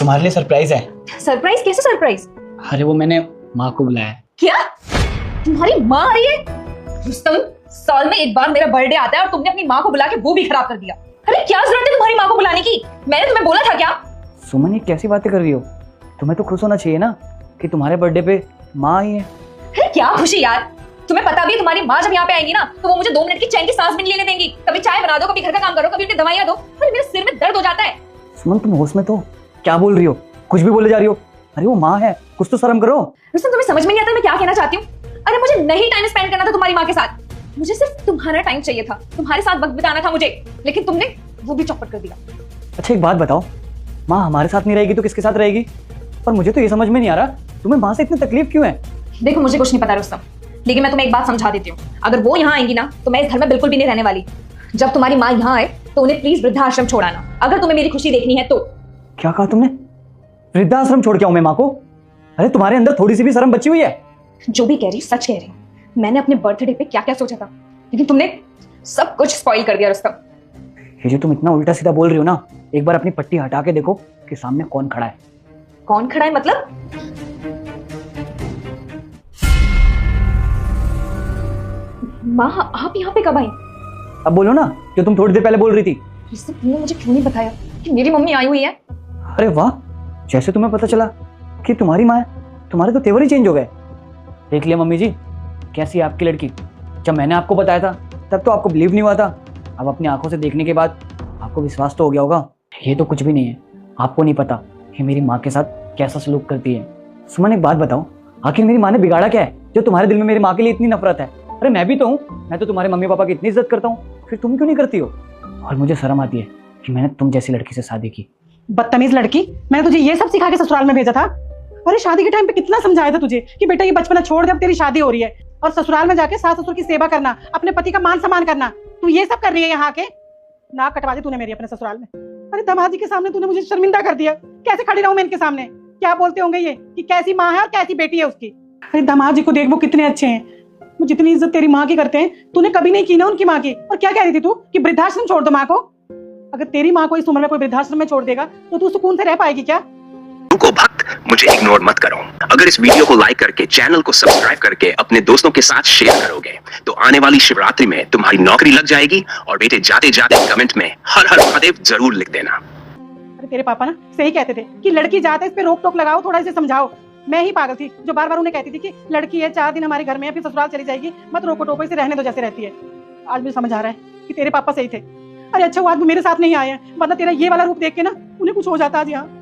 तुम्हारे लिए सरप्राइज है। सरप्राइज? कैसे सरप्राइज? अरे वो मैंने माँ को बुलाया है। क्या तुम्हारी माँ आई है? रुस्तम, साल में एक बार मेरा बर्थडे आता है और तुमने अपनी माँ को बुला के वो भी खराब कर दिया। अरे क्या जरूरत है तुम्हारी माँ को बुलाने की? मैंने तुम्हें बोला था क्या? सुमन ये कैसी बातें कर रही हो? तुम्हें तो खुश होना चाहिए ना कि तुम्हारे बर्थडे पे माँ आई है। अरे क्या खुशी यार, तुम्हें पता भी है तुम्हारी माँ जब यहाँ पे आएंगी ना तो वो मुझे 2 मिनट की चैन की सांस भी नहीं लेने देंगी। कभी चाय बना दो, कभी घर का काम करो, कभी उनकी दवाइयाँ दो। अरे मेरे सिर में दर्द हो जाता है। सुमन तुम होश में तो क्या बोल रही हो? कुछ भी बोले जा रही हो। अरे वो माँ है, कुछ तो शर्म करो। रुस्तम, तुम्हें समझ में नहीं आता मैं क्या कहना चाहती हूँ? अरे मुझे नहीं टाइम स्पेंड करना था तुम्हारी माँ के साथ, मुझे सिर्फ तुम्हारा टाइम चाहिए था, तुम्हारे साथ वक्त बिताना था मुझे, लेकिन तुमने वो भी चौपट कर दिया। अच्छा एक बात बताओ, माँ हमारे साथ नहीं रहेगी तो किसके साथ रहेगी? पर मुझे तो ये समझ में नहीं आ रहा तुम्हें माँ से इतनी तकलीफ क्यों है? देखो मुझे कुछ नहीं पता रुस्तम, लेकिन मैं तुम्हें एक बात समझा देती हूँ। अगर वो यहाँ आएंगी ना तो मैं इस घर में बिल्कुल भी नहीं रहने वाली। जब तुम्हारी माँ यहाँ आए तो उन्हें प्लीज वृद्धाश्रम छोड़ाना, अगर तुम्हें मेरी खुशी देखनी है तो। क्या कहा तुमने? वृद्धाश्रम छोड़ के आऊं मैं माँ को? अरे तुम्हारे अंदर थोड़ी सी भी शर्म बची हुई है? जो भी कह रही सच कह रही हूँ। मैंने अपने बर्थडे पे क्या क्या सोचा था, लेकिन तुमने सब कुछ स्पॉइल कर दिया रुस्तम। ये जो तुम इतना उल्टा सीधा बोल रही हो ना, एक बार अपनी पट्टी हटा के देखो कि सामने कौन खड़ा है। कौन खड़ा है मतलब? माँ आप यहाँ पे कब आई? अब बोलो ना जो तुम थोड़ी देर पहले बोल रही थी। रुस्तम, तुमने मुझे क्यों नहीं बताया कि मेरी मम्मी आई हुई है? अरे वाह, जैसे तुम्हें पता चला कि तुम्हारी माँ है, तुम्हारे तो तेवर ही चेंज हो गए। देख लिया मम्मी जी कैसी है आपकी लड़की। जब मैंने आपको बताया था तब तो आपको बिलीव नहीं हुआ था, अब अपनी आंखों से देखने के बाद आपको विश्वास तो हो गया होगा। ये तो कुछ भी नहीं है, आपको नहीं पता कि मेरी माँ के साथ कैसा सलूक करती है। सुमन एक बात बताओ, आखिर मेरी माँ ने बिगाड़ा क्या है जो तुम्हारे दिल में मेरी माँ के लिए इतनी नफरत है? अरे मैं भी तो हूँ, मैं तो तुम्हारे मम्मी पापा की इतनी इज्जत करता हूँ, फिर तुम क्यों नहीं करती हो? और मुझे शर्म आती है कि मैंने तुम जैसी लड़की से शादी की। बदतमीज लड़की, मैंने तुझे ये सब सिखा के ससुराल में भेजा था? अरे शादी के टाइम पे कितना समझाया था तुझे कि बेटा ये बचपना छोड़ दे, अब तेरी शादी हो रही है और ससुराल में जाके सास ससुर की सेवा करना, अपने पति का मान सम्मान करना। तू ये सब कर रही है यहाँ के? नाक कटवा दी तूने मेरी अपने ससुराल में। अरे दामाद जी के सामने तूने मुझे शर्मिंदा कर दिया। कैसे खड़ी रहूं मैं इनके सामने? क्या बोलते होंगे ये कि कैसी माँ है और कैसी बेटी है उसकी। अरे दामाद जी को देख, वो कितने अच्छे हैं, वो जितनी इज्जत तेरी माँ की करते हैं तूने कभी नहीं की ना उनकी माँ की। और क्या कह रही थी तू कि वृद्धाश्रम छोड़ दो माँ को? अगर तेरी माँ को इस उम्र में कोई वृद्धाश्रम में छोड़ देगा तो तू सुकून से रह पाएगी क्या? को भक्त मुझे इग्नोर मत करो। अगर इस वीडियो को लाइक करके चैनल को सब्सक्राइब करके अपने दोस्तों के साथ शेयर करोगे तो आने वाली शिवरात्रि में तुम्हारी नौकरी लग जाएगी। और बेटे जाते जाते कमेंट में हर हर महादेव जरूर लिख देना। अरे तेरे पापा ना सही कहते थे कि लड़की जाते इस पे रोक टोक लगाओ, थोड़ा इसे समझाओ। मैं ही पागल थी जो बार बार उन्हें कहती थी कि लड़की है 4 दिन हमारे घर में है फिर ससुराल चली जाएगी, मत रोको टोको, इसे रहने दो जैसे रहती है। आज मुझे समझ आ रहा है कि तेरे पापा सही थे। अरे अच्छा हुआ आज मेरे साथ नहीं आए हैं, वरना तेरा ये वाला रूप देख के ना उन्हें कुछ हो जाता आज यहाँ।